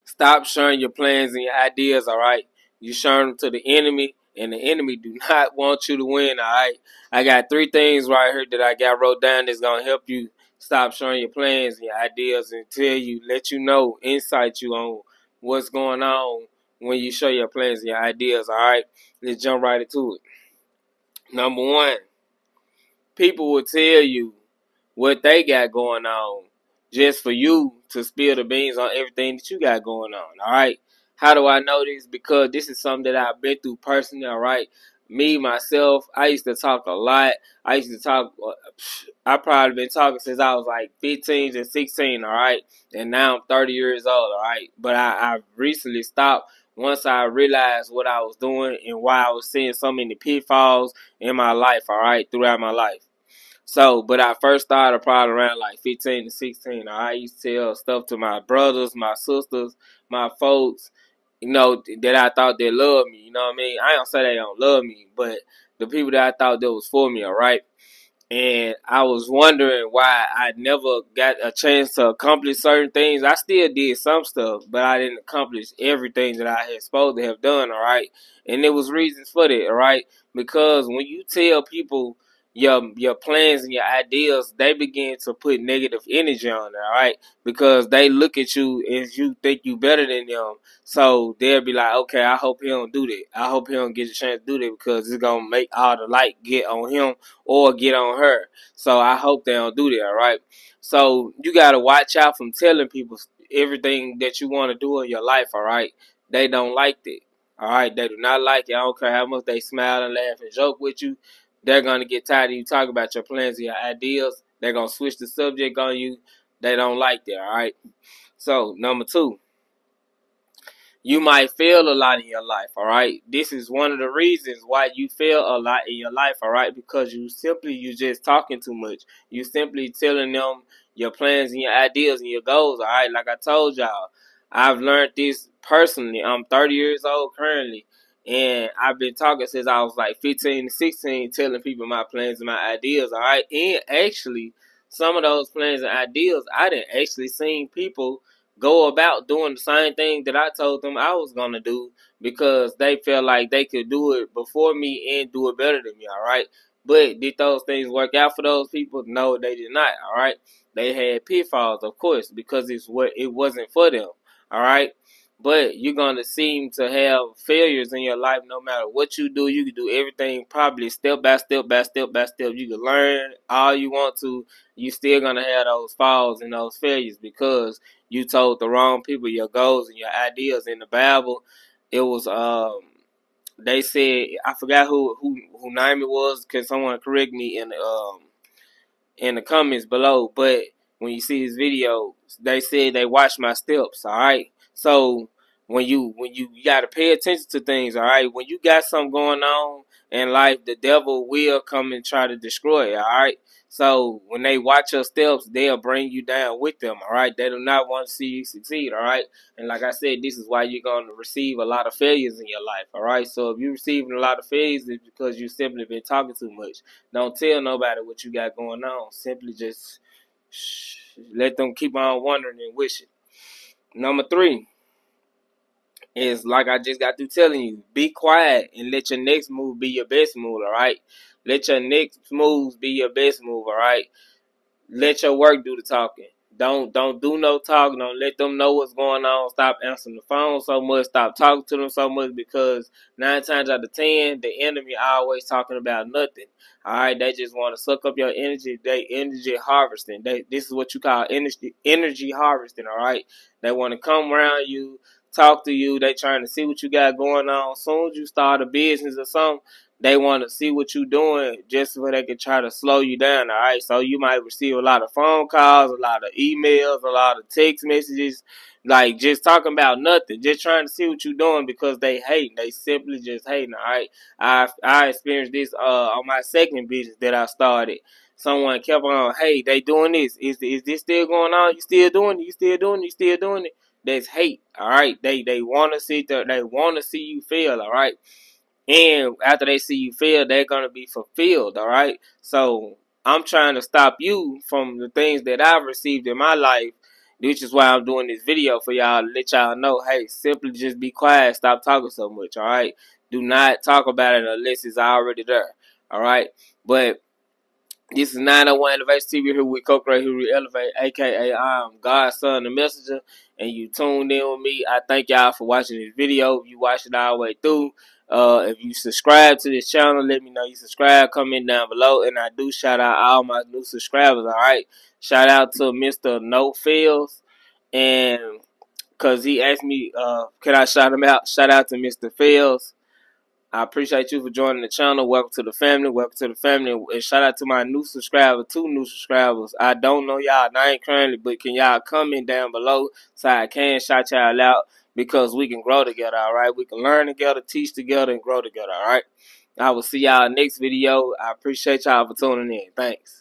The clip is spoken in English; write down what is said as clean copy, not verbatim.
Stop sharing your plans and your ideas, all right? You share them to the enemy, and the enemy do not want you to win, all right? I got 3 things right here that I got wrote down that's going to help you stop sharing your plans and your ideas and let you know, insight you on what's going on when you share your plans and your ideas, all right? Let's jump right into it. Number one, people will tell you what they got going on just for you to spill the beans on everything that you got going on, all right? How do I know this? Because this is something that I've been through personally, all right? Me, myself, I used to talk a lot. I used to talk, I probably been talking since I was like 15 and 16, all right? And now I'm 30 years old, all right? But I recently stopped once I realized what I was doing and why I was seeing so many pitfalls in my life, all right, throughout my life. So, but I first started probably around like 15 to 16. I used to tell stuff to my brothers, my sisters, my folks, that I thought they loved me. You know what I mean? I don't say they don't love me, but the people that I thought that was for me, all right? And I was wondering why I never got a chance to accomplish certain things. I still did some stuff, but I didn't accomplish everything that I had supposed to have done, all right? And there was reasons for that, all right? Because when you tell people your plans and your ideas, they begin to put negative energy on it, all right? Because they look at you as you think you better than them. So they'll be like, okay, I hope he don't do that. I hope he don't get a chance to do that because it's going to make all the light get on him or get on her. So I hope they don't do that, all right? So you got to watch out from telling people everything that you want to do in your life, all right? They don't like that, all right? They do not like it. I don't care how much they smile and laugh and joke with you. They're going to get tired of you talking about your plans and your ideas. They're going to switch the subject on you. They don't like that, all right? So, number 2. You might fail a lot in your life, all right? This is one of the reasons why you fail a lot in your life, all right? Because you just talking too much. You simply telling them your plans and your ideas and your goals, all right? Like I told y'all, I've learned this personally. I'm 30 years old currently, and I've been talking since I was like 15 to 16, telling people my plans and my ideas, all right? And actually, some of those plans and ideas, I didn't actually seen people go about doing the same thing that I told them I was going to do because they felt like they could do it before me and do it better than me, all right? But did those things work out for those people? No, they did not, all right? They had pitfalls, of course, because it wasn't for them, all right? But you're going to seem to have failures in your life no matter what you do. You can do everything probably step by step by step by step. You can learn all you want to. You're still going to have those falls and those failures because you told the wrong people your goals and your ideas. In the Bible, it was they said, I forgot who name it was. Can someone correct me in the comments below? But when you see this video, they said they watch my steps. All right, so when you got to pay attention to things. All right, when you got something going on in life, the devil will come and try to destroy it. All right. So when they watch your steps, they'll bring you down with them, all right? They do not want to see you succeed, all right? And like I said, this is why you're going to receive a lot of failures in your life, all right? So if you're receiving a lot of failures, it's because you simply been talking too much. Don't tell nobody what you got going on. Simply just let them keep on wondering and wishing. Number 3 is, like I just got through telling you, be quiet and let your next move be your best move, all right? Let your next moves be your best move, all right? Let your work do the talking. Don't do no talking. Don't let them know what's going on. Stop answering the phone so much. Stop talking to them so much because 9 times out of 10, the enemy always talking about nothing. All right, they just want to suck up your energy. They energy harvesting. This is what you call energy harvesting. All right, they want to come around you, talk to you. They trying to see what you got going on. As soon as you start a business or something, they want to see what you're doing just so they can try to slow you down, all right? So you might receive a lot of phone calls, a lot of emails, a lot of text messages, like just talking about nothing, just trying to see what you're doing because they hate. They simply just hating, all right? I experienced this on my second business that I started. Someone kept on, hey, they doing this. Is this still going on? You still doing it? You still doing it? You still doing it? That's hate, all right? They want to see they want to see you fail, all right? And after they see you fail, they're going to be fulfilled, all right? So I'm trying to stop you from the things that I've received in my life Which is why I'm doing this video for y'all to let y'all know, hey, simply just be quiet, stop talking so much, all right? Do not talk about it unless it's already there, all right? But this is 901 Elevation TV here with Co-Creator here with Elevate, a.k.a. I'm God's Son, the Messenger, and you tuned in with me. I thank y'all for watching this video. If you watched it all the way through, if you subscribe to this channel, let me know you subscribe. Comment down below, and I do shout out all my new subscribers, all right? Shout out to Mr. No Fields, and because he asked me, can I shout him out? Shout out to Mr. Fields. I appreciate you for joining the channel. Welcome to the family. Welcome to the family. And shout out to my new subscriber, 2 new subscribers. I don't know y'all name currently, but can y'all comment down below so I can shout y'all out, because we can grow together, all right? We can learn together, teach together, and grow together, all right? I will see y'all next video. I appreciate y'all for tuning in. Thanks.